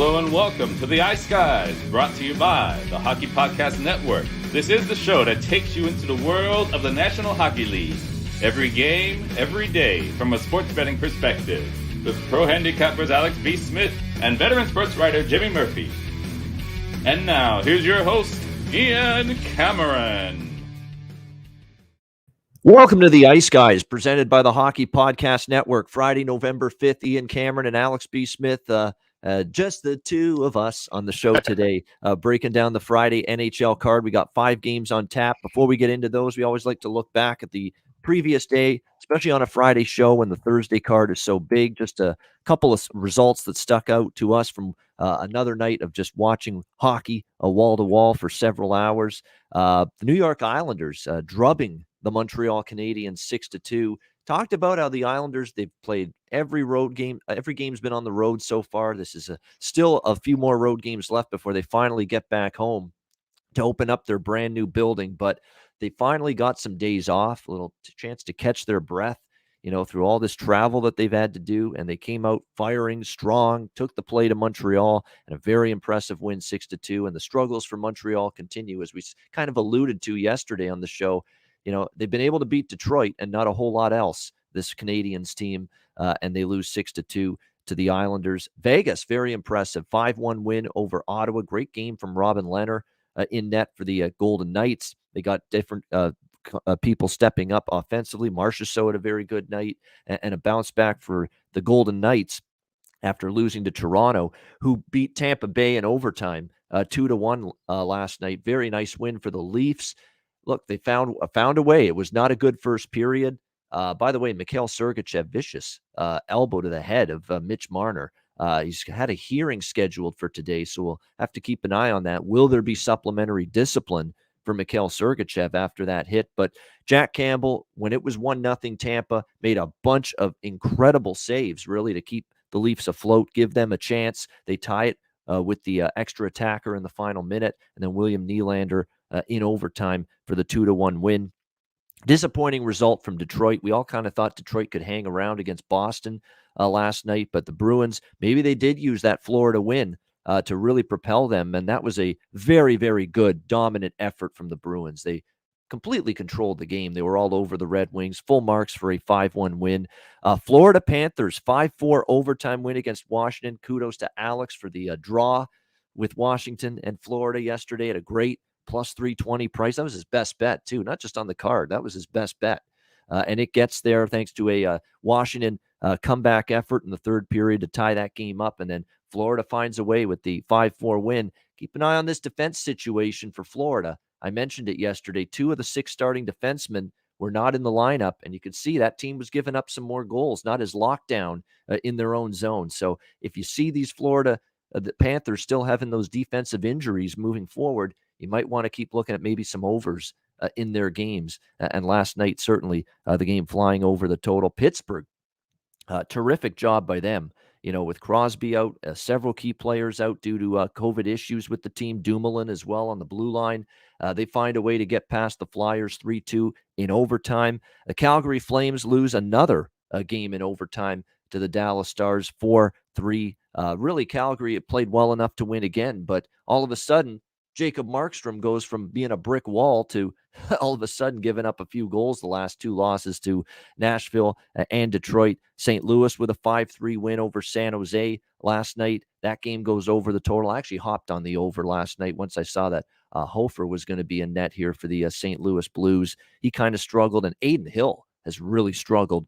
Hello and welcome to the Ice Guys, brought to you by the Hockey Podcast Network. This is the show that takes you into the world of the National Hockey League. Every game, every day, from a sports betting perspective. With pro handicappers Alex B. Smith and veteran sports writer Jimmy Murphy. And now, here's your host, Ian Cameron. Welcome to the Ice Guys, presented by the Hockey Podcast Network. Friday, November 5th, Ian Cameron and Alex B. Smith. Just the two of us on the show today, breaking down the Friday NHL card. We got 5 games on tap. Before we get into those, we always like to look back at the previous day, especially on a Friday show when the Thursday card is so big. Just a couple of results that stuck out to us from another night of just watching hockey wall-to-wall for several hours. The New York Islanders drubbing the Montreal Canadiens 6-2. Talked about how the Islanders, they've played every road game. Every game's been on the road so far. This is still a few more road games left before they finally get back home to open up their brand new building. But they finally got some days off, a little chance to catch their breath, through all this travel that they've had to do. And they came out firing strong, took the play to Montreal, and a very impressive win 6-2. And the struggles for Montreal continue, as we kind of alluded to yesterday on the show. They've been able to beat Detroit and not a whole lot else, this Canadiens team, and they lose 6-2 to the Islanders. Vegas, very impressive, 5-1 win over Ottawa. Great game from Robin Lehner in net for the Golden Knights. They got different people stepping up offensively. Marchessault had a very good night, and a bounce back for the Golden Knights after losing to Toronto, who beat Tampa Bay in overtime 2-1 last night. Very nice win for the Leafs. Look, they found a way. It was not a good first period. By the way, Mikhail Sergachev, vicious elbow to the head of Mitch Marner. He's had a hearing scheduled for today, so we'll have to keep an eye on that. Will there be supplementary discipline for Mikhail Sergachev after that hit? But Jack Campbell, when it was 1-0 Tampa, made a bunch of incredible saves, really, to keep the Leafs afloat, give them a chance. They tie it with the extra attacker in the final minute, and then William Nylander in overtime for the 2-1 win. Disappointing result from Detroit. We all kind of thought Detroit could hang around against Boston last night, but the Bruins, maybe they did use that Florida win to really propel them, and that was a very, very good, dominant effort from the Bruins. They completely controlled the game. They were all over the Red Wings. Full marks for a 5-1 win. Florida Panthers, 5-4 overtime win against Washington. Kudos to Alex for the draw with Washington and Florida yesterday at a great plus 320 price. That was his best bet, too, not just on the card. That was his best bet. And it gets there thanks to a Washington comeback effort in the third period to tie that game up. And then Florida finds a way with the 5-4 win. Keep an eye on this defense situation for Florida. I mentioned it yesterday. 2 of the 6 starting defensemen were not in the lineup, and you could see that team was giving up some more goals, not as locked down in their own zone. So if you see these Florida the Panthers still having those defensive injuries moving forward, you might want to keep looking at maybe some overs in their games. And last night, certainly the game flying over the total. Pittsburgh, terrific job by them. With Crosby out, several key players out due to COVID issues with the team, Dumoulin as well on the blue line. They find a way to get past the Flyers 3-2 in overtime. The Calgary Flames lose another game in overtime to the Dallas Stars 4-3. Really, Calgary played well enough to win again, but all of a sudden, Jacob Markstrom goes from being a brick wall to all of a sudden giving up a few goals the last 2 losses to Nashville and Detroit. St. Louis with a 5-3 win over San Jose last night. That game goes over the total. I actually hopped on the over last night once I saw that Hofer was going to be in net here for the St. Louis Blues. He kind of struggled, and Aiden Hill has really struggled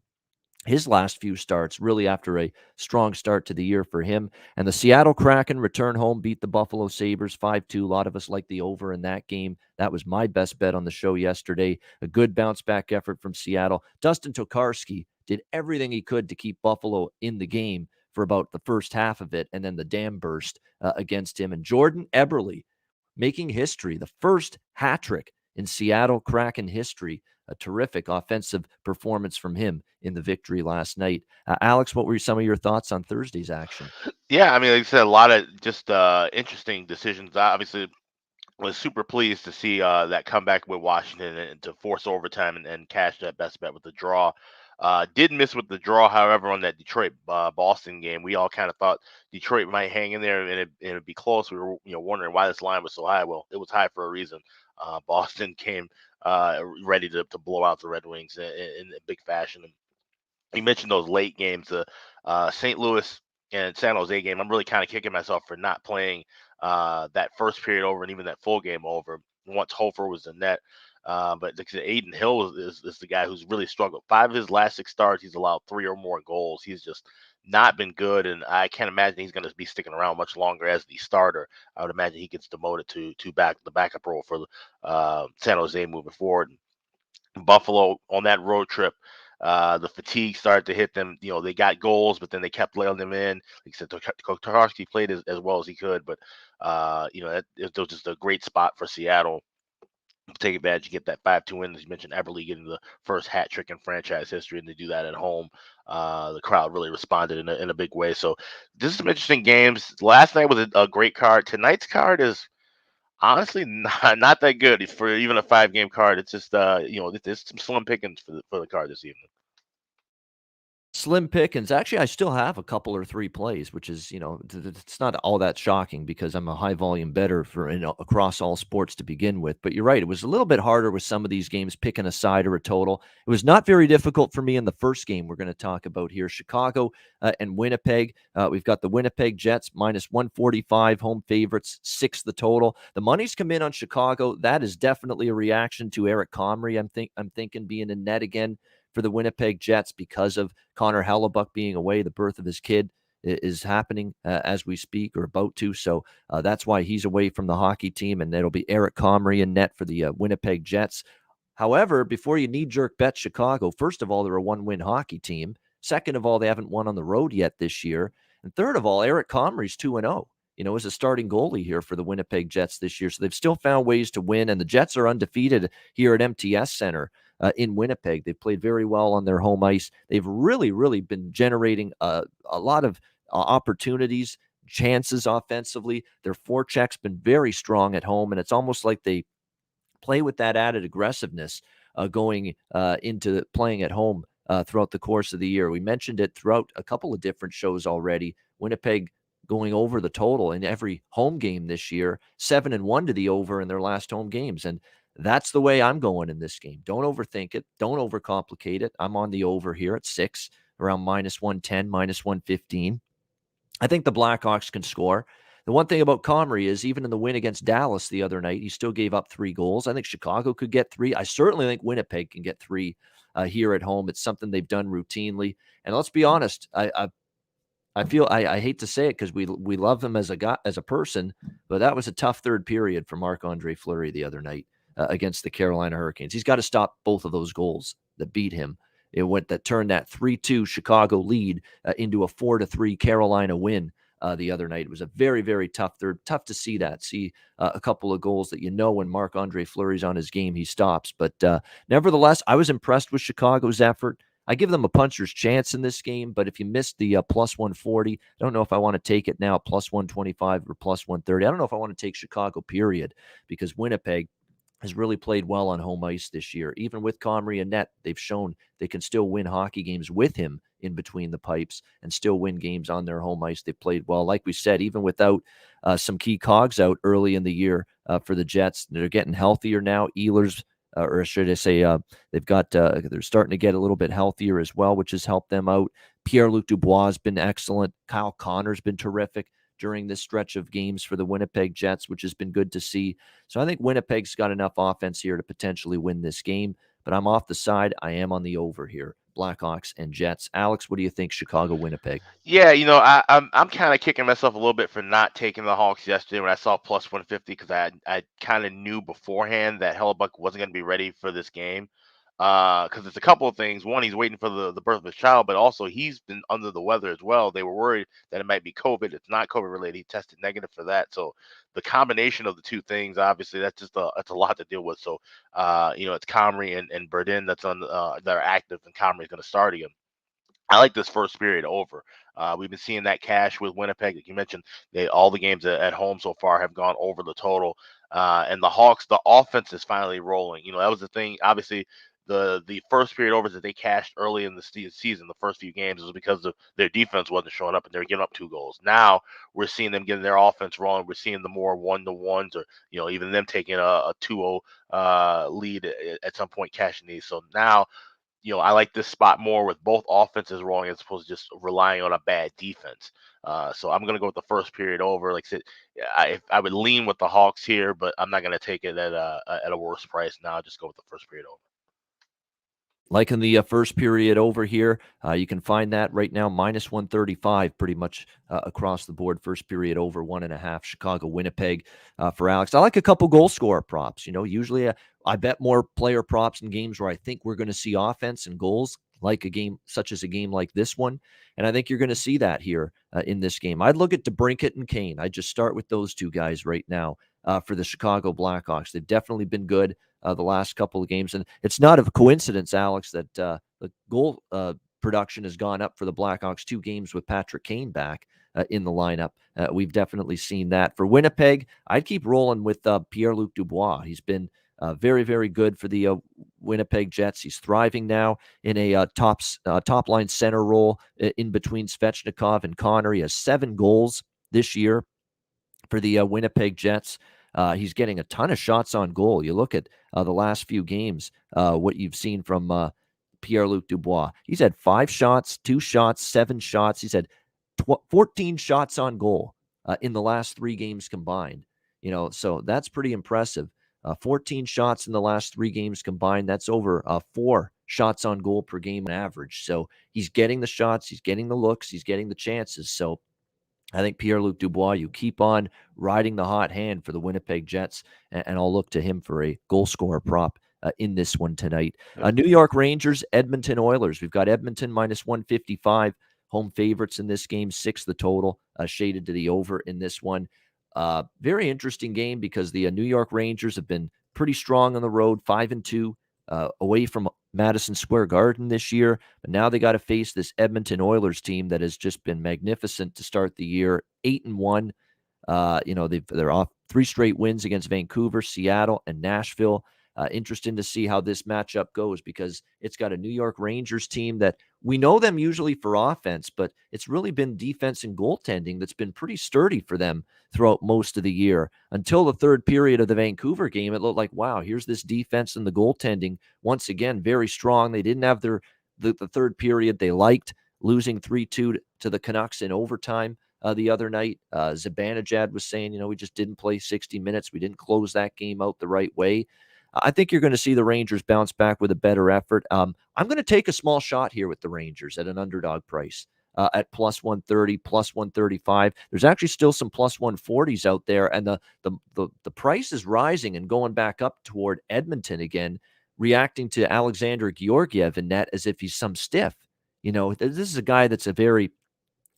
his last few starts, really after a strong start to the year for him. And the Seattle Kraken return home, beat the Buffalo Sabres 5-2. A lot of us like the over in that game. That was my best bet on the show yesterday. A good bounce-back effort from Seattle. Dustin Tokarski did everything he could to keep Buffalo in the game for about the first half of it, and then the dam burst against him. And Jordan Eberle making history, the first hat trick in Seattle Kraken history. A terrific offensive performance from him in the victory last night. Alex, what were some of your thoughts on Thursday's action? Yeah, I mean, like you said, a lot of just interesting decisions. Obviously, was super pleased to see that comeback with Washington and to force overtime and cash that best bet with the draw. Did miss with the draw, however, on that Detroit Boston game. We all kind of thought Detroit might hang in there and it'd be close. We were wondering why this line was so high. Well, it was high for a reason. Boston came ready to blow out the Red Wings in a big fashion. And you mentioned those late games, the St. Louis and San Jose game. I'm really kind of kicking myself for not playing that first period over and even that full game over once Hofer was in net. But like I said, Aiden Hill is the guy who's really struggled. 5 of his last 6 starts, he's allowed 3 or more goals. He's just not been good, and I can't imagine he's going to be sticking around much longer as the starter. I would imagine he gets demoted to the backup role for San Jose moving forward. Buffalo on that road trip, the fatigue started to hit them. They got goals, but then they kept laying them in. Like I said, Tokarski played as well as he could, but it was just a great spot for Seattle to take advantage. You get that 5-2 win, as you mentioned, Everly getting the first hat trick in franchise history, and they do that at home. The crowd really responded in a big way. So this is some interesting games. Last night was a great card. Tonight's card is honestly not that good for even a 5-game card. It's just there's some slim pickings for the card this evening. Slim pickings. Actually, I still have a couple or 3 plays, which is, it's not all that shocking because I'm a high volume bettor for across all sports to begin with. But you're right. It was a little bit harder with some of these games picking a side or a total. It was not very difficult for me in the first game we're going to talk about here, Chicago and Winnipeg. We've got the Winnipeg Jets minus 145 home favorites, 6 the total. The money's come in on Chicago. That is definitely a reaction to Eric Comrie. I'm thinking being in net again for the Winnipeg Jets because of Connor Hellebuck being away. The birth of his kid is happening as we speak or about to. So that's why he's away from the hockey team, and it'll be Eric Comrie in net for the Winnipeg Jets. However, before you knee-jerk bet Chicago, first of all, they're a 1-win hockey team. Second of all, they haven't won on the road yet this year. And third of all, Eric Comrie's 2-0. As a starting goalie here for the Winnipeg Jets this year. So they've still found ways to win, and the Jets are undefeated here at MTS Center in Winnipeg. They've played very well on their home ice. They've really, really been generating a lot of opportunities, chances offensively. Their forecheck's been very strong at home, and it's almost like they play with that added aggressiveness going into playing at home throughout the course of the year. We mentioned it throughout a couple of different shows already. Winnipeg going over the total in every home game this year, 7-1 to the over in their last home games. And that's the way I'm going in this game. Don't overthink it. Don't overcomplicate it. I'm on the over here at 6, around minus 110, minus 115. I think the Blackhawks can score. The one thing about Comrie is even in the win against Dallas the other night, he still gave up 3 goals. I think Chicago could get 3. I certainly think Winnipeg can get 3 here at home. It's something they've done routinely. And let's be honest, I feel I hate to say it because we love him as a person, but that was a tough third period for Marc-Andre Fleury the other night against the Carolina Hurricanes. He's got to stop both of those goals that beat him. That turned that 3-2 Chicago lead into a 4-3 Carolina win the other night. It was a very, very tough third. Tough to see that. See a couple of goals that when Marc-Andre Fleury's on his game, he stops. But nevertheless, I was impressed with Chicago's effort. I give them a puncher's chance in this game, but if you missed the plus 140, I don't know if I want to take it now, plus 125 or plus 130. I don't know if I want to take Chicago, period, because Winnipeg has really played well on home ice this year. Even with Comrie and net, they've shown they can still win hockey games with him in between the pipes and still win games on their home ice. They played well. Like we said, even without some key cogs out early in the year for the Jets, they're getting healthier now. Ehlers, or should I say, they're starting to get a little bit healthier as well, which has helped them out. Pierre-Luc Dubois has been excellent. Kyle Connor's been terrific during this stretch of games for the Winnipeg Jets, which has been good to see. So I think Winnipeg's got enough offense here to potentially win this game, but I'm off the side. I am on the over here. Blackhawks and Jets. Alex, what do you think, Chicago, Winnipeg? Yeah, I'm kind of kicking myself a little bit for not taking the Hawks yesterday when I saw plus 150 because I kind of knew beforehand that Hellebuck wasn't going to be ready for this game. Because it's a couple of things. One, he's waiting for the birth of his child, but also he's been under the weather as well. They were worried that it might be COVID. It's not COVID related. He tested negative for that. So the combination of the two things, obviously, that's a lot to deal with. So it's Comrie and Verdin that are active, and Comrie's going to start again. I like this first period over. We've been seeing that cash with Winnipeg. Like you mentioned, all the games at home so far have gone over the total. And the Hawks, the offense is finally rolling. That was the thing. Obviously, the first period overs that they cashed early in the season, the first few games, was because their defense wasn't showing up and they're giving up 2 goals. Now we're seeing them getting their offense rolling. We're seeing the more 1-to-1s, or even them taking a 2-0 lead at some point, cashing these. So now, I like this spot more with both offenses rolling as opposed to just relying on a bad defense. So I'm going to go with the first period over. Like I said, I would lean with the Hawks here, but I'm not going to take it at a worse price. Now I'll just go with the first period over. Like in the first period over here, you can find that right now minus 135 pretty much across the board. First period over 1.5. Chicago, Winnipeg for Alex. I like a couple goal scorer props. Usually I bet more player props in games where I think we're going to see offense and goals, like a game such as a game like this one. And I think you're going to see that here in this game. I'd look at DeBrincat and Kane. I'd just start with those two guys right now for the Chicago Blackhawks. They've definitely been good the last couple of games. And it's not a coincidence, Alex, that the goal production has gone up for the Blackhawks 2 games with Patrick Kane back in the lineup. We've definitely seen that. For Winnipeg, I'd keep rolling with Pierre-Luc Dubois. He's been very, very good for the Winnipeg Jets. He's thriving now in a top-line center role in between Svechnikov and Connor. He has 7 goals this year for the Winnipeg Jets. He's getting a ton of shots on goal. You look at the last few games, what you've seen from Pierre-Luc Dubois. He's had 5 shots, 2 shots, 7 shots. He's had 14 shots on goal in the last 3 games combined. So that's pretty impressive. 14 shots in the last 3 games combined. That's over 4 shots on goal per game on average. So he's getting the shots, he's getting the looks, he's getting the chances. So I think Pierre-Luc Dubois, you keep on riding the hot hand for the Winnipeg Jets, and I'll look to him for a goal scorer prop in this one tonight. New York Rangers, Edmonton Oilers. We've got Edmonton minus 155, home favorites in this game, 6 the total, shaded to the over in this one. Very interesting game because the New York Rangers have been pretty strong on the road, 5-2 away from Madison Square Garden this year, but now they got to face this Edmonton Oilers team that has just been magnificent to start the year. 8-1. They're off 3 straight wins against Vancouver, Seattle, and Nashville. Interesting to see how this matchup goes because it's got a New York Rangers team that we know them usually for offense, but it's really been defense and goaltending that's been pretty sturdy for them throughout most of the year. Until the third period of the Vancouver game, it looked like, wow, here's this defense and the goaltending once again very strong. They didn't have the third period they liked, losing 3-2 to the Canucks in overtime the other night. Zibanejad was saying, we just didn't play 60 minutes. We didn't close that game out the right way. I think you're going to see the Rangers bounce back with a better effort. I'm going to take a small shot here with the Rangers at an underdog price at plus 130, plus 135. There's actually still some plus 140s out there, and the price is rising and going back up toward Edmonton again, reacting to Alexander Georgiev in net as if he's some stiff. This is a guy that's a very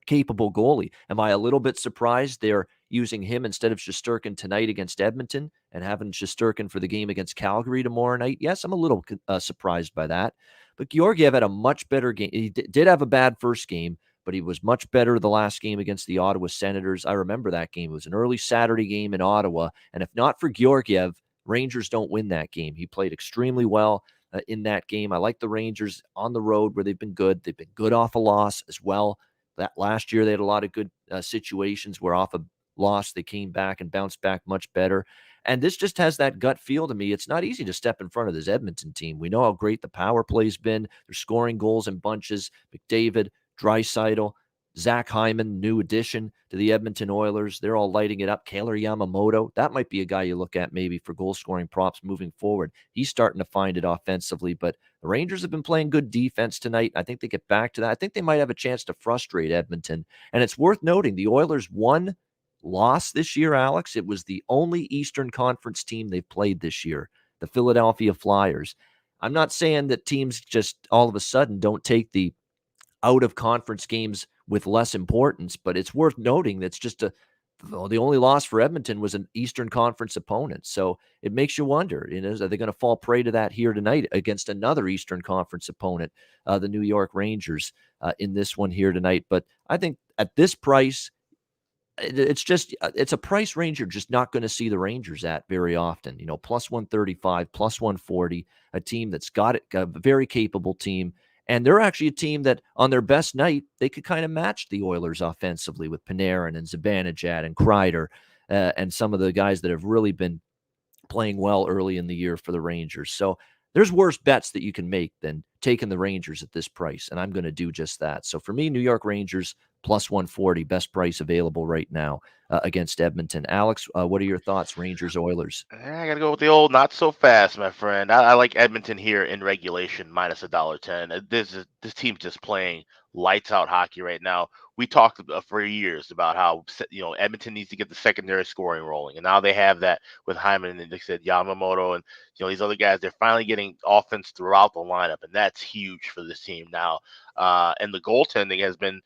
capable goalie. Am I a little bit surprised they're using him instead of Shesterkin tonight against Edmonton and having Shesterkin for the game against Calgary tomorrow night? Yes, I'm a little surprised by that. But Georgiev had a much better game. He did have a bad first game, but he was much better the last game against the Ottawa Senators. I remember that game. It was an early Saturday game in Ottawa. And if not for Georgiev, Rangers don't win that game. He played extremely well in that game. I like the Rangers on the road where they've been good. They've been good off a loss as well. That last year, they had a lot of good situations where off a loss, they came back and bounced back much better. And this just has that gut feel to me. It's not easy to step in front of this Edmonton team. We know how great the power play's been. They're scoring goals in bunches. McDavid, Draisaitl, Zach Hyman, new addition to the Edmonton Oilers. They're all lighting it up. Kailer Yamamoto, that might be a guy you look at maybe for goal-scoring props moving forward. He's starting to find it offensively, but the Rangers have been playing good defense tonight. I think they get back to that. I think they might have a chance to frustrate Edmonton. And it's worth noting, the Oilers won loss this year, Alex. It was the only Eastern Conference team they've played this year, the Philadelphia Flyers. I'm not saying that teams just all of a sudden don't take the out-of-conference games with less importance, but it's worth noting that's just the only loss for Edmonton was an Eastern Conference opponent. So it makes you wonder, are they going to fall prey to that here tonight against another Eastern Conference opponent, the New York Rangers, in this one here tonight? But I think at this price, it's just it's a price range you're just not going to see the Rangers at very often. Plus 135, plus 140, a team that's got it, a very capable team. And they're actually a team that on their best night, they could kind of match the Oilers offensively with Panarin and Zibanejad and Kreider and some of the guys that have really been playing well early in the year for the Rangers. So there's worse bets that you can make than taking the Rangers at this price, and I'm going to do just that. So for me, New York Rangers plus 140, best price available right now against Edmonton. Alex, what are your thoughts, Rangers, Oilers? I gotta go with the old not so fast, my friend. I like Edmonton here in regulation minus $1.10. This team's just playing lights out hockey right now. We talked for years about how Edmonton needs to get the secondary scoring rolling, and now they have that with Hyman and they said Yamamoto and these other guys. They're finally getting offense throughout the lineup, and that's huge for this team now. And the goaltending has been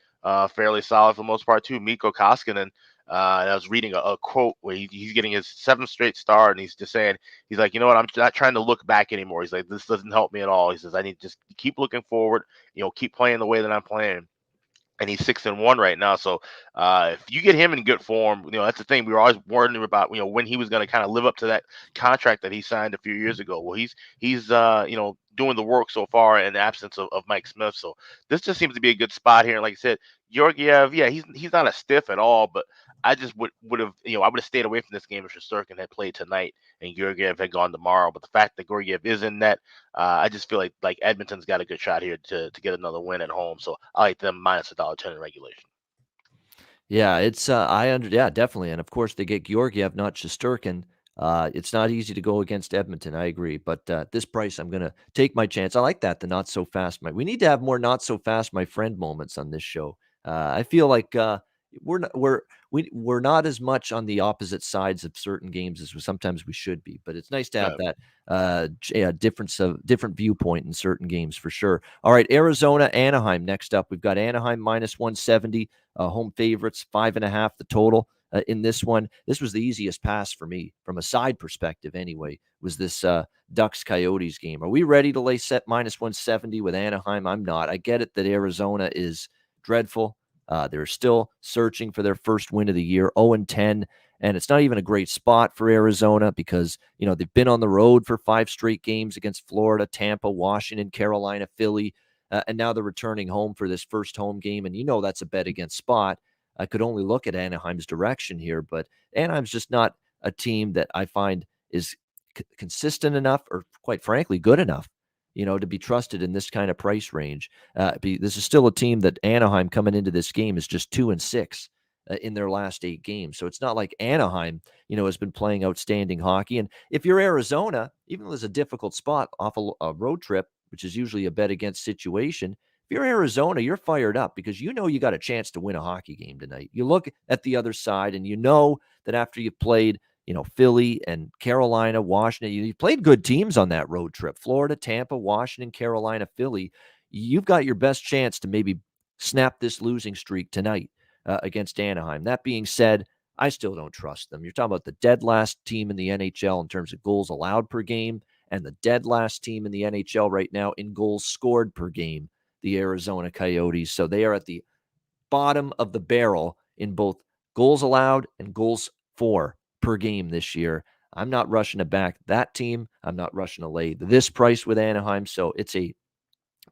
fairly solid for the most part too. Mikko Koskinen. And I was reading a quote where he's getting his 7th straight start, and he's just saying, he's like, you know what, I'm not trying to look back anymore. He's like, this doesn't help me at all. He says, I need to just keep looking forward, keep playing the way that I'm playing. And he's 6-1 right now. So if you get him in good form, that's the thing. We were always wondering about, when he was going to kind of live up to that contract that he signed a few years ago. Well, he's doing the work so far in the absence of Mike Smith. So this just seems to be a good spot here. And like I said, Georgiev, yeah, he's not a stiff at all, but I just would have, I would have stayed away from this game if Shesterkin had played tonight and Georgiev had gone tomorrow. But the fact that Georgiev is in net, I just feel like Edmonton's got a good shot here to get another win at home. So I like them minus $1.10 in regulation. Yeah, it's yeah, definitely. And of course they get Georgiev, not Shesterkin. It's not easy to go against Edmonton. I agree, but at this price, I'm going to take my chance. I like that. The not so fast. We need to have more not so fast, my friend moments on this show. I feel like we're not as much on the opposite sides of certain games as sometimes we should be. But it's nice to have that different viewpoint in certain games for sure. All right, Arizona, Anaheim. Next up, we've got Anaheim minus 170. Home favorites, 5.5 the total. In this one, this was the easiest pass for me from a side perspective anyway, was this Ducks Coyotes game. Are we ready to lay set minus 170 with Anaheim? I'm not. I get it that Arizona is dreadful. They're still searching for their first win of the year, 0-10, and it's not even a great spot for Arizona because, they've been on the road for 5 straight games against Florida, Tampa, Washington, Carolina, Philly, and now they're returning home for this first home game, and that's a bet against spot. I could only look at Anaheim's direction here, but Anaheim's just not a team that I find is consistent enough or, quite frankly, good enough, to be trusted in this kind of price range. This is still a team that Anaheim coming into this game is just 2-6 in their last 8 games. So it's not like Anaheim, has been playing outstanding hockey. And if you're Arizona, even though there's a difficult spot off a road trip, which is usually a bet against situation, if you're Arizona, you're fired up because you got a chance to win a hockey game tonight. You look at the other side and that after you've played, Philly and Carolina, Washington, you played good teams on that road trip. Florida, Tampa, Washington, Carolina, Philly. You've got your best chance to maybe snap this losing streak tonight against Anaheim. That being said, I still don't trust them. You're talking about the dead last team in the NHL in terms of goals allowed per game and the dead last team in the NHL right now in goals scored per game, the Arizona Coyotes. So they are at the bottom of the barrel in both goals allowed and goals for per game this year. I'm not rushing to back that team. I'm not rushing to lay this price with Anaheim. So it's a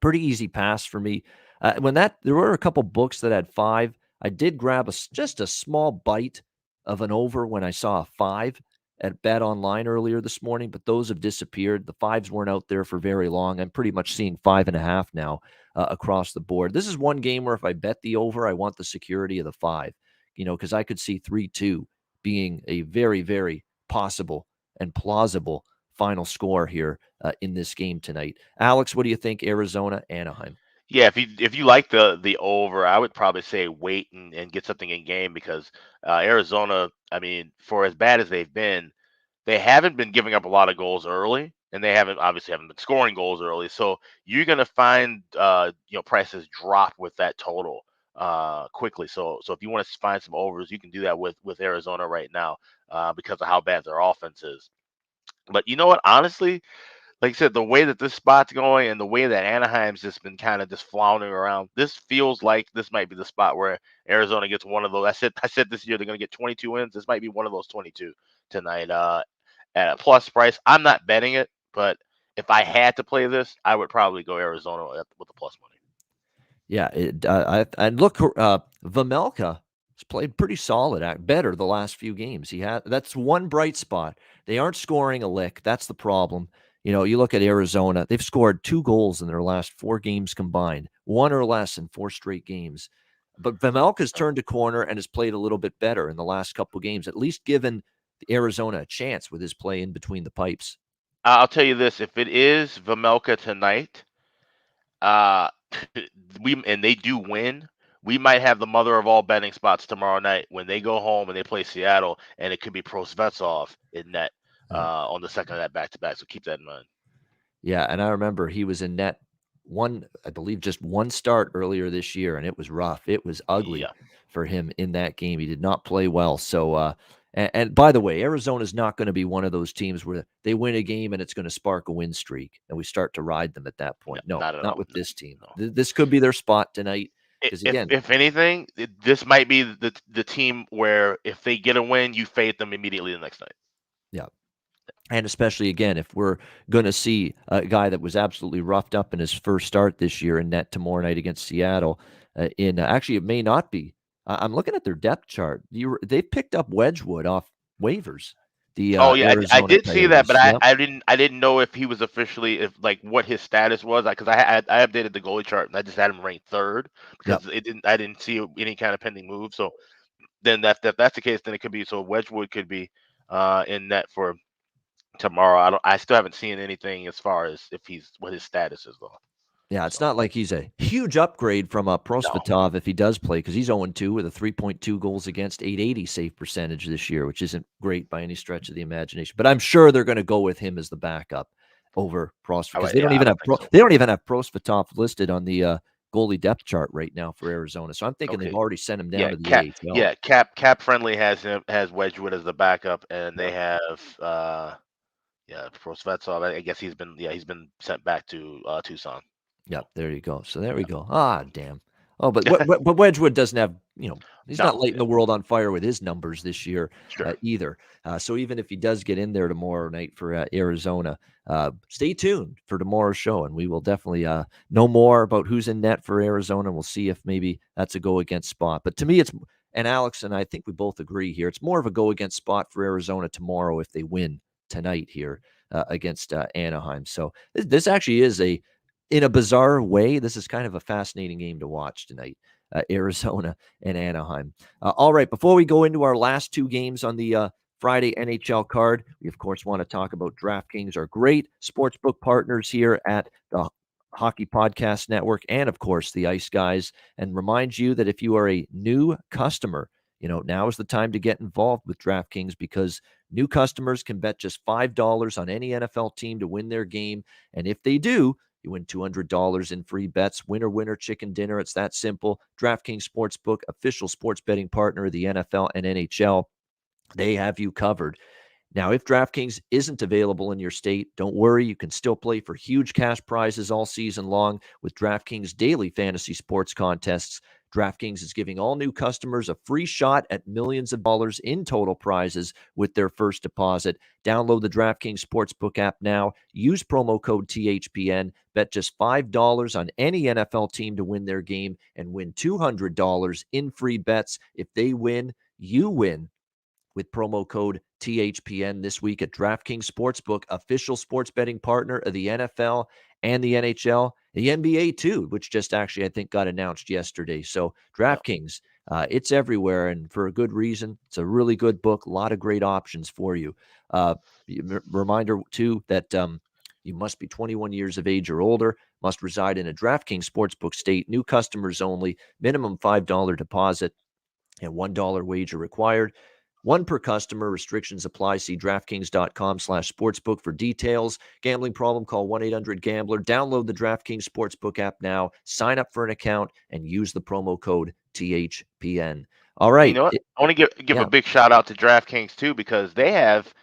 pretty easy pass for me. There were a couple books that had 5. I did grab just a small bite of an over when I saw a 5 at Bet Online earlier this morning, but those have disappeared. The 5s weren't out there for very long. I'm pretty much seeing 5.5 now across the board. This is one game where if I bet the over, I want the security of the 5, because I could see 3-2 being a very, very possible and plausible final score here in this game tonight. Alex, what do you think? Arizona, Anaheim. Yeah, if you like the over, I would probably say wait and get something in game because Arizona, I mean, for as bad as they've been, they haven't been giving up a lot of goals early, and they obviously haven't been scoring goals early. So you're gonna find prices drop with that total quickly. So if you want to find some overs, you can do that with Arizona right now because of how bad their offense is. But you know what? Honestly, like I said, the way that this spot's going and the way that Anaheim's just been kind of just floundering around, this feels like this might be the spot where Arizona gets one of those. I said this year they're going to get 22 wins. This might be one of those 22 tonight. At a plus price, I'm not betting it, but if I had to play this, I would probably go Arizona with the plus money. Yeah, and look, Vejmelka has played pretty solid, better the last few games. That's one bright spot. They aren't scoring a lick. That's the problem. You look at Arizona; they've scored 2 goals in their last 4 games combined, 1 or less in 4 straight games. But Vejmelka's turned a corner and has played a little bit better in the last couple games, at least given Arizona a chance with his play in between the pipes. I'll tell you this: if it is Vejmelka tonight, and they do win, we might have the mother of all betting spots tomorrow night when they go home and they play Seattle, and it could be Prosvetsov in net on the second of that back-to-back. So keep that in mind. Yeah, and I remember he was in net I believe just one start earlier this year, and it was rough. It was ugly for him in that game. He did not play well. So, and by the way, Arizona's not going to be one of those teams where they win a game and it's going to spark a win streak, and we start to ride them at that point. No, not with this team. No. This could be their spot tonight. If anything, this might be the team where if they get a win, you fade them immediately the next night. Yeah. And especially, again, if we're going to see a guy that was absolutely roughed up in his first start this year in net tomorrow night against Seattle, actually, it may not be. I'm looking at their depth chart. They've picked up Wedgwood off waivers. I did see that, but I didn't know if he was officially what his status was, because I updated the goalie chart and I just had him ranked 3rd because I didn't see any kind of pending move. So then if that's the case, then it could be Wedgwood could be in net for tomorrow. I still haven't seen anything as far as what his status is though. Yeah, it's not like he's a huge upgrade from Prosvetov if he does play, because he's 0-2 with a 3.2 goals against, .880 save percentage this year, which isn't great by any stretch of the imagination. But I'm sure they're going to go with him as the backup over Prosvetov, because they don't even have Prosvetov listed on the goalie depth chart right now for Arizona. So I'm thinking they've already sent him down to the AHL. Yeah, Cap Friendly has Wedgwood as the backup, and they have Prosvetov. I guess he's been sent back to Tucson. Yeah, there you go. So there we go. Ah, damn. Oh, but Wedgwood doesn't have, he's not lighting the world on fire with his numbers this year either. So even if he does get in there tomorrow night for Arizona, stay tuned for tomorrow's show, and we will definitely know more about who's in net for Arizona. We'll see if maybe that's a go against spot. But to me, and Alex and I think we both agree here, it's more of a go against spot for Arizona tomorrow if they win tonight here against Anaheim. So this actually is in a bizarre way, this is kind of a fascinating game to watch tonight, Arizona and Anaheim. All right, before we go into our last 2 games on the Friday NHL card, we, of course, want to talk about DraftKings, our great sportsbook partners here at the Hockey Podcast Network, and, of course, the Ice Guys, and remind you that if you are a new customer, now is the time to get involved with DraftKings, because new customers can bet just $5 on any NFL team to win their game, and if they do, you win $200 in free bets. Winner, winner, chicken dinner. It's that simple. DraftKings Sportsbook, official sports betting partner of the NFL and NHL. They have you covered. Now, if DraftKings isn't available in your state, don't worry. You can still play for huge cash prizes all season long with DraftKings daily fantasy sports contests. DraftKings is giving all new customers a free shot at millions of dollars in total prizes with their first deposit. Download the DraftKings Sportsbook app now. Use promo code THPN. Bet just $5 on any NFL team to win their game and win $200 in free bets. If they win, you win with promo code THPN this week at DraftKings Sportsbook, official sports betting partner of the NFL and the NHL, the NBA too, which just actually, I think, got announced yesterday. So DraftKings, it's everywhere, and for a good reason. It's a really good book, a lot of great options for you. Reminder too that you must be 21 years of age or older, must reside in a DraftKings Sportsbook state, new customers only, minimum $5 deposit, and $1 wager required. 1 per customer. Restrictions apply. See DraftKings.com/sportsbook for details. Gambling problem? Call 1-800-GAMBLER. Download the DraftKings Sportsbook app now. Sign up for an account and use the promo code THPN. All right. I want to give a big shout out to DraftKings too, because they have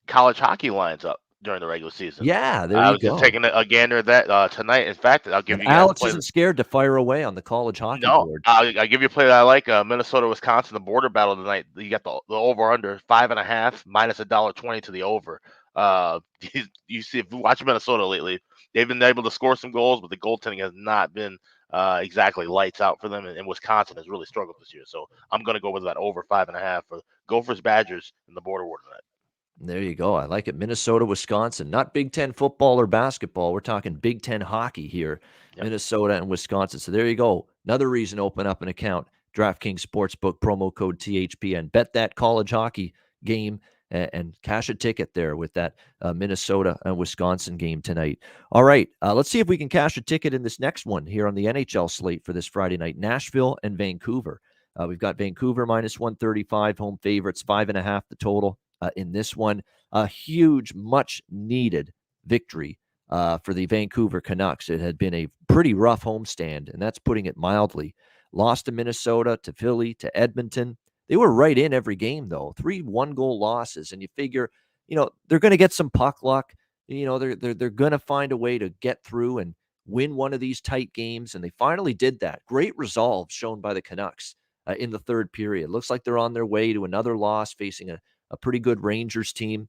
college hockey lines up. during the regular season. Yeah, there I you was just go. taking a gander at that tonight. In fact, I'll give And you guys a Alex play. isn't scared to fire away on the college hockey No, board. I'll give you a play that I like. Minnesota, Wisconsin, the border battle tonight. You got the over under 5.5 minus $1.20 to the over. You see, if you watch Minnesota lately, they've been able to score some goals, but the goaltending has not been exactly lights out for them. And Wisconsin has really struggled this year. So I'm going to go with that over 5.5 for Gophers Badgers in the border war tonight. There you go. I like it. Minnesota, Wisconsin, not Big Ten football or basketball. We're talking Big Ten hockey here, Yep. Minnesota and Wisconsin. So there you go. Another reason to open up an account. DraftKings Sportsbook, promo code THPN. Bet that college hockey game and cash a ticket there with that Minnesota and Wisconsin game tonight. All right. Let's see if we can cash a ticket in this next one here on the NHL slate for this Friday night. Nashville and Vancouver. We've got Vancouver minus 135, home favorites, 5.5 the total. In this one, a huge, much needed victory for the Vancouver Canucks. It had been a pretty rough homestand, and that's putting it mildly. Lost to Minnesota, to Philly, to Edmonton. They were right in every game, though. 3 one-goal losses, and you figure, they're going to get some puck luck. They're going to find a way to get through and win one of these tight games, and they finally did that. Great resolve shown by the Canucks in the third period. Looks like they're on their way to another loss, facing a pretty good Rangers team,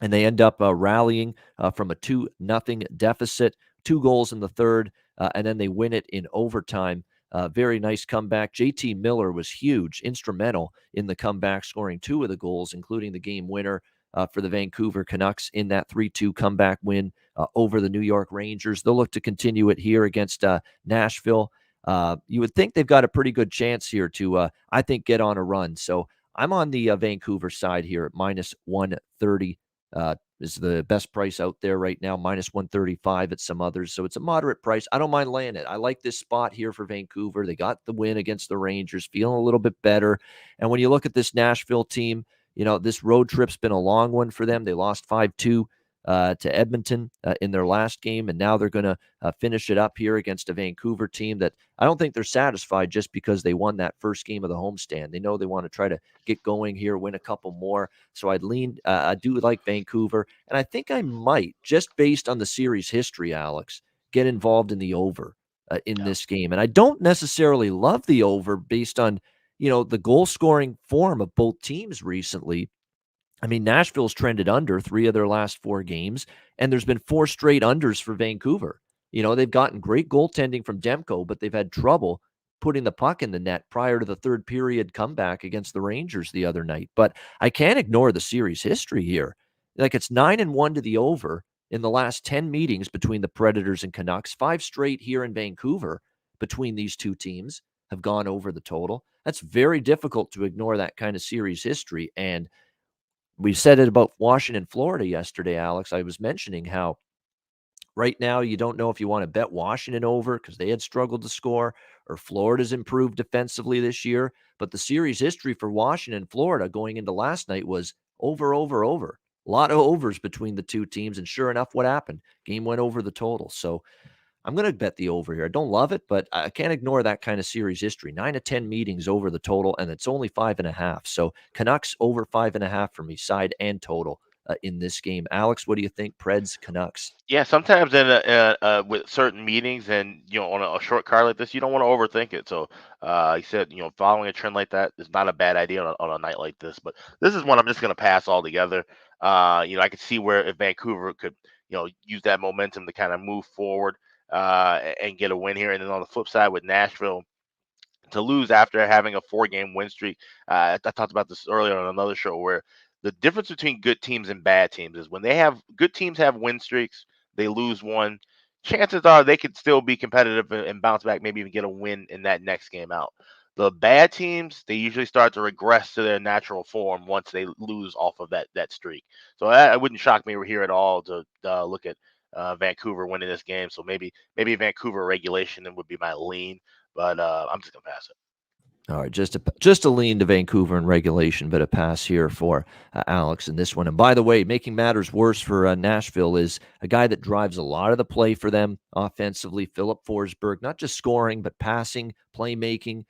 and they end up rallying from a 2-0 deficit, 2 goals in the third, and then they win it in overtime. Very nice comeback. JT Miller was huge, instrumental in the comeback, scoring 2 of the goals, including the game winner for the Vancouver Canucks in that 3-2 comeback win over the New York Rangers. They'll look to continue it here against Nashville. You would think they've got a pretty good chance here to, I think, get on a run. So I'm on the Vancouver side here at minus 130 is the best price out there right now, minus 135 at some others. So it's a moderate price. I don't mind laying it. I like this spot here for Vancouver. They got the win against the Rangers, feeling a little bit better. And when you look at this Nashville team, this road trip's been a long one for them. They lost 5-2 to Edmonton in their last game, and now they're going to finish it up here against a Vancouver team that I don't think they're satisfied just because they won that first game of the homestand. They know they want to try to get going here, win a couple more. So I do like Vancouver, and I think I might, just based on the series history, Alex, get involved in the over in this game. And I don't necessarily love the over based on, the goal scoring form of both teams recently. I mean, Nashville's trended under 3 of their last 4 games, and there's been 4 straight unders for Vancouver. They've gotten great goaltending from Demko, but they've had trouble putting the puck in the net prior to the third period comeback against the Rangers the other night. But I can't ignore the series history here. Like, it's 9-1 to the over in the last 10 meetings between the Predators and Canucks. 5 straight here in Vancouver between these two teams have gone over the total. That's very difficult to ignore that kind of series history. And we said it about Washington, Florida yesterday, Alex. I was mentioning how right now you don't know if you want to bet Washington over because they had struggled to score, or Florida's improved defensively this year. But the series history for Washington and Florida going into last night was over, over, over. A lot of overs between the two teams, and sure enough, what happened? Game went over the total. So I'm going to bet the over here. I don't love it, but I can't ignore that kind of series history. 9 of 10 meetings over the total, and it's only 5.5. So Canucks over 5.5 for me, side and total in this game. Alex, what do you think? Preds, Canucks. Yeah, sometimes with certain meetings and on a short card like this, you don't want to overthink it. So he said, following a trend like that is not a bad idea on a night like this. But this is one I'm just going to pass altogether. I could see where if Vancouver could use that momentum to kind of move forward and get a win here. And then on the flip side with Nashville, to lose after having a 4-game win streak. I talked about this earlier on another show where the difference between good teams and bad teams is when good teams have win streaks, they lose one. Chances are they could still be competitive and bounce back, maybe even get a win in that next game out. The bad teams, they usually start to regress to their natural form once they lose off of that streak. So it wouldn't shock me here at all to look at Vancouver winning this game. So maybe Vancouver regulation would be my lean, but I'm just gonna pass it. All right, just a lean to Vancouver in regulation, but a pass here for Alex in this one. And by the way, making matters worse for Nashville is a guy that drives a lot of the play for them offensively, Philip Forsberg, not just scoring, but passing, playmaking,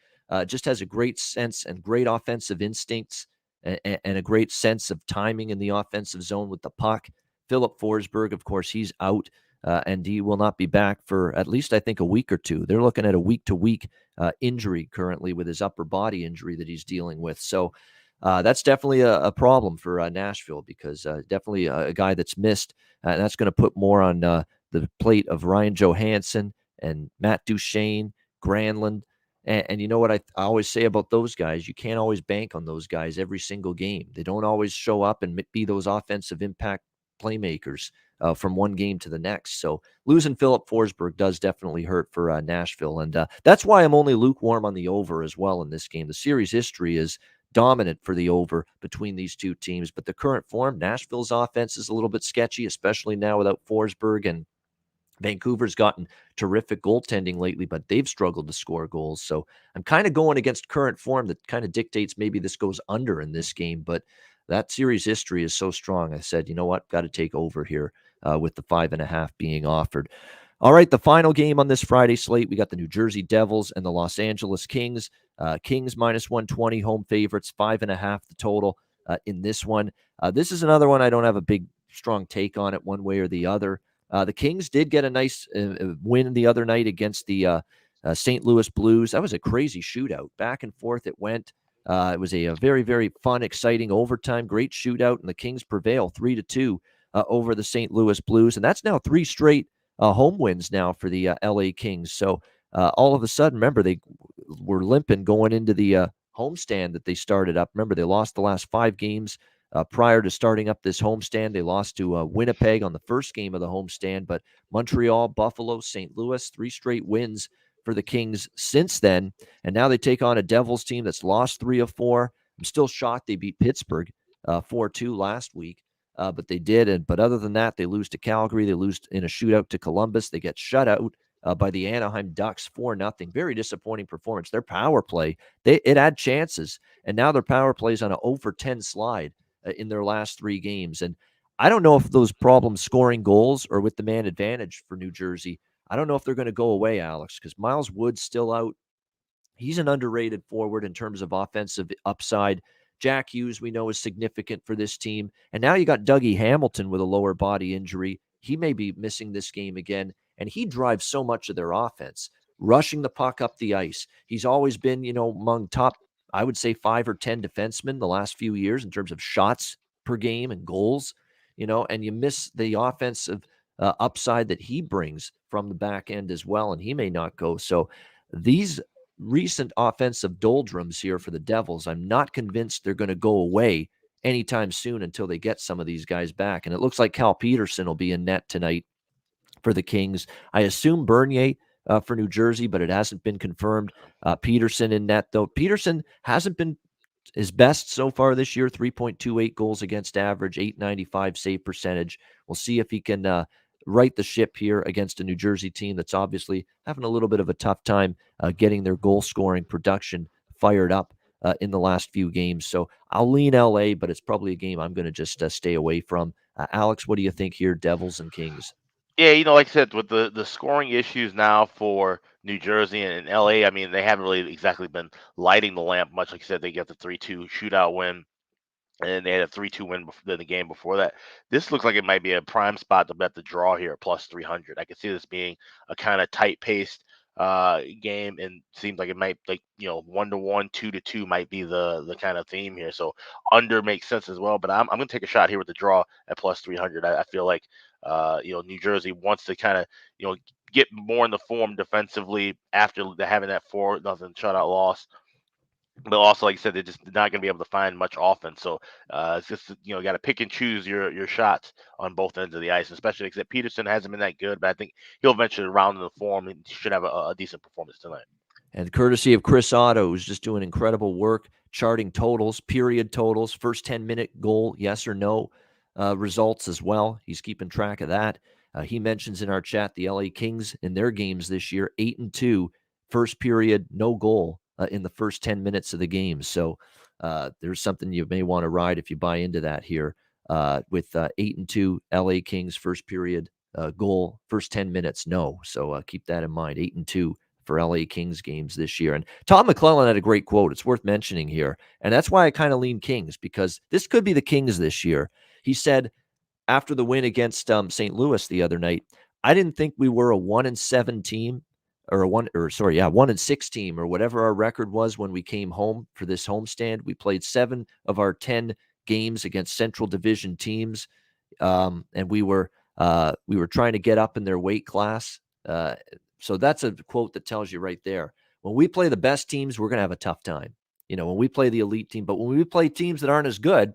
just has a great sense and great offensive instincts and a great sense of timing in the offensive zone with the puck. Philip Forsberg, of course, he's out, and he will not be back for at least, I think, a week or two. They're looking at a week-to-week injury currently with his upper body injury that he's dealing with. So that's definitely a problem for Nashville, because definitely a guy that's missed, and that's going to put more on the plate of Ryan Johansson and Matt Duchene, Granlund. And you know what I always say about those guys? You can't always bank on those guys every single game. They don't always show up and be those offensive impact playmakers from one game to the next. So losing Philip Forsberg does definitely hurt for Nashville. And that's why I'm only lukewarm on the over as well in this game. The series history is dominant for the over between these two teams. But the current form, Nashville's offense is a little bit sketchy, especially now without Forsberg, and Vancouver's gotten terrific goaltending lately, but they've struggled to score goals. So I'm kind of going against current form that kind of dictates maybe this goes under in this game. But that series history is so strong. I said, you know what? Got to take over here with the 5.5 being offered. All right, the final game on this Friday slate, we got the New Jersey Devils and the Los Angeles Kings. Kings minus 120, home favorites, 5.5 the total in this one. This is another one I don't have a big, strong take on it one way or the other. The Kings did get a nice win the other night against the St. Louis Blues. That was a crazy shootout. Back and forth it went. It was a very, very fun, exciting overtime, great shootout, and the Kings prevail 3-2 over the St. Louis Blues. And that's now 3 straight home wins now for the LA Kings. So all of a sudden, remember, they were limping going into the homestand that they started up. Remember, they lost the last 5 games. Prior to starting up this homestand, they lost to Winnipeg on the first game of the homestand, but Montreal, Buffalo, St. Louis, 3 straight wins for the Kings since then. And now they take on a Devils team that's lost 3 of 4. I'm still shocked they beat Pittsburgh 4-2 last week, but they did. But other than that, they lose to Calgary. They lose in a shootout to Columbus. They get shut out by the Anaheim Ducks 4-0. Very disappointing performance. Their power play, it had chances, and now their power play is on an 0-for-10 slide in their last 3 games. And I don't know if those problems scoring goals or with the man advantage for New Jersey, I don't know if they're going to go away, Alex, because Miles Wood's still out. He's an underrated forward in terms of offensive upside. Jack Hughes, we know, is significant for this team. And now you got Dougie Hamilton with a lower body injury. He may be missing this game again, and he drives so much of their offense, rushing the puck up the ice. He's always been, among top, I would say, 5 or 10 defensemen the last few years in terms of shots per game and goals, and you miss the offensive upside that he brings from the back end as well, and he may not go. So these recent offensive doldrums here for the Devils, I'm not convinced they're going to go away anytime soon until they get some of these guys back. And it looks like Cal Peterson will be in net tonight for the Kings. I assume Bernier for New Jersey, but it hasn't been confirmed. Peterson in net, though. Peterson hasn't been his best so far this year, 3.28 goals against average, 895 save percentage. We'll see if he can right the ship here against a New Jersey team that's obviously having a little bit of a tough time getting their goal-scoring production fired up in the last few games. So I'll lean LA, but it's probably a game I'm going to just stay away from. Alex, what do you think here, Devils and Kings? Yeah, like I said, with the scoring issues now for New Jersey and LA, I mean, they haven't really exactly been lighting the lamp much. Like I said, they get the 3-2 shootout win, and they had a 3-2 win in the game before that. This looks like it might be a prime spot to bet the draw here, plus 300. I could see this being a kind of tight-paced game, and seems like it might, 1-1, 2-2 might be the kind of theme here. So under makes sense as well, but I'm going to take a shot here with the draw at plus 300. I feel like New Jersey wants to kind of get more in the form defensively after having that 4-0 shutout loss. But also, like I said, they're just not going to be able to find much offense. So it's just, got to pick and choose your shots on both ends of the ice, especially because Peterson hasn't been that good, but I think he'll eventually round in the form and should have a decent performance tonight. And courtesy of Chris Otto, who's just doing incredible work, charting totals, period totals, first 10-minute goal, yes or no results as well. He's keeping track of that. He mentions in our chat the LA Kings in their games this year, 8-2, first period, no goal in the first 10 minutes of the game. So there's something you may want to ride if you buy into that here with 8-2 LA Kings first period goal, first 10 minutes, no. So keep that in mind, 8-2 for LA Kings games this year. And Tom McClellan had a great quote. It's worth mentioning here. And that's why I kind of lean Kings, because this could be the Kings this year. He said, after the win against St. Louis the other night, I didn't think we were a 1-7 team or 1-6 team or whatever our record was when we came home for this homestand. We played 7 of our 10 games against Central Division teams, and we were trying to get up in their weight class. So that's a quote that tells you right there. When we play the best teams, we're going to have a tough time. When we play the elite team, but when we play teams that aren't as good,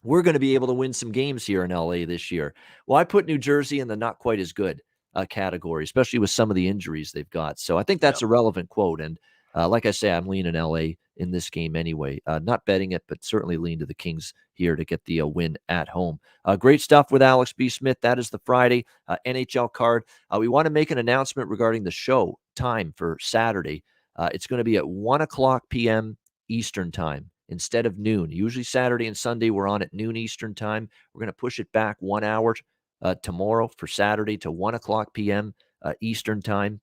we're going to be able to win some games here in LA this year. Well, I put New Jersey in the not quite as good category, especially with some of the injuries they've got. So I think that's a relevant quote. And like I say, I'm leaning LA in this game anyway. Not betting it, but certainly lean to the Kings here to get the win at home. Great stuff with Alex B. Smith. That is the Friday NHL card. We want to make an announcement regarding the show time for Saturday. It's going to be at 1:00 p.m. Eastern time instead of noon. Usually Saturday and Sunday we're on at noon Eastern time. We're going to push it back 1 hour tomorrow for Saturday to 1:00 p.m. Eastern time.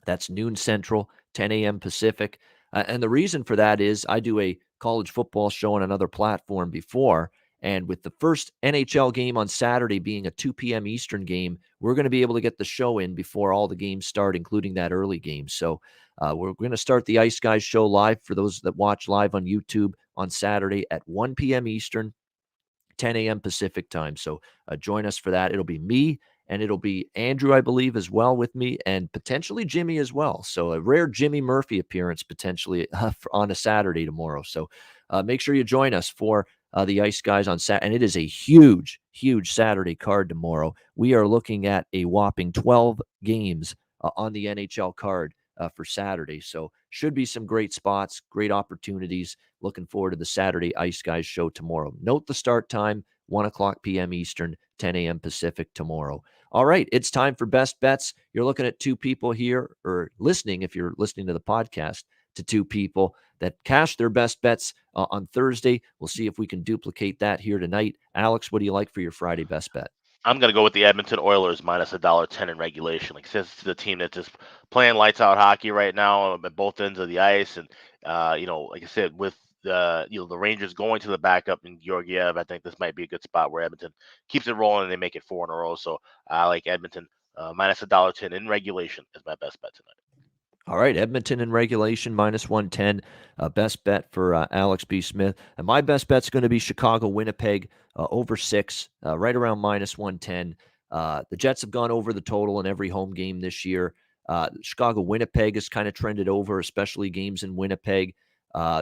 That's noon Central, 10 a.m. Pacific. And the reason for that is I do a college football show on another platform before. And with the first NHL game on Saturday being a 2 p.m. Eastern game, we're going to be able to get the show in before all the games start, including that early game. So we're going to start the Ice Guys show live for those that watch live on YouTube on Saturday at 1 p.m. Eastern, 10 a.m. Pacific time. So join us for that. It'll be me, and it'll be Andrew, I believe, as well with me, and potentially Jimmy as well. So a rare Jimmy Murphy appearance potentially on a Saturday tomorrow. So make sure you join us for the Ice Guys on Saturday. And it is a huge, huge Saturday card tomorrow. We are looking at a whopping 12 games on the NHL card for Saturday. So should be some great spots, great opportunities. Looking forward to the Saturday Ice Guys show tomorrow. Note the start time, 1:00 p.m. Eastern, 10 a.m. Pacific tomorrow. All right, it's time for best bets. You're looking at two people here, or listening if you're listening to the podcast, to two people that cashed their best bets on Thursday. We'll see if we can duplicate that here tonight. Alex, what do you like for your Friday best bet? I'm going to go with the Edmonton Oilers minus $1.10 in regulation. Like, since it's the team that's just playing lights out hockey right now at both ends of the ice. And, like I said, with the Rangers going to the backup in Georgiev, I think this might be a good spot where Edmonton keeps it rolling and they make it 4 in a row. So I like Edmonton minus $1.10 in regulation as my best bet tonight. All right, Edmonton in regulation, minus 110. Best bet for Alex B. Smith. And my best bet's going to be Chicago, Winnipeg, over 6, right around minus 110. The Jets have gone over the total in every home game this year. Chicago, Winnipeg has kind of trended over, especially games in Winnipeg.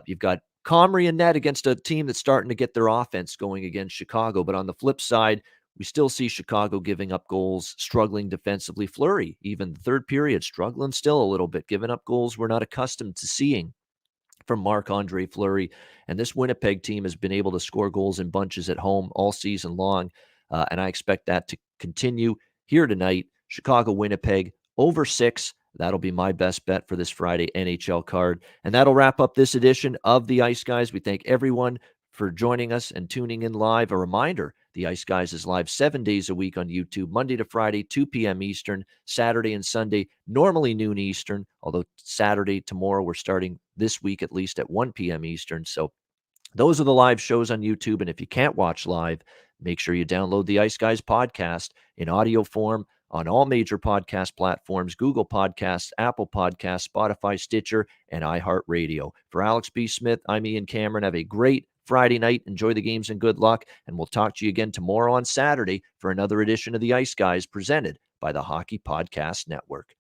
You've got Comrie and net against a team that's starting to get their offense going against Chicago. But on the flip side, we still see Chicago giving up goals, struggling defensively. Fleury, even the third period, struggling still a little bit, giving up goals we're not accustomed to seeing from Marc-Andre Fleury. And this Winnipeg team has been able to score goals in bunches at home all season long. And I expect that to continue here tonight. Chicago, Winnipeg, over 6. That'll be my best bet for this Friday NHL card. And that'll wrap up this edition of the Ice Guys. We thank everyone for joining us and tuning in live. A reminder, the Ice Guys is live 7 days a week on YouTube, Monday to Friday, 2 p.m. Eastern, Saturday and Sunday, normally noon Eastern, although Saturday, tomorrow, we're starting this week at least at 1 p.m. Eastern. So those are the live shows on YouTube. And if you can't watch live, make sure you download the Ice Guys podcast in audio form on all major podcast platforms: Google Podcasts, Apple Podcasts, Spotify, Stitcher, and iHeartRadio. For Alex B. Smith, I'm Ian Cameron. Have a great Friday night. Enjoy the games and good luck. And we'll talk to you again tomorrow on Saturday for another edition of the Ice Guys presented by the Hockey Podcast Network.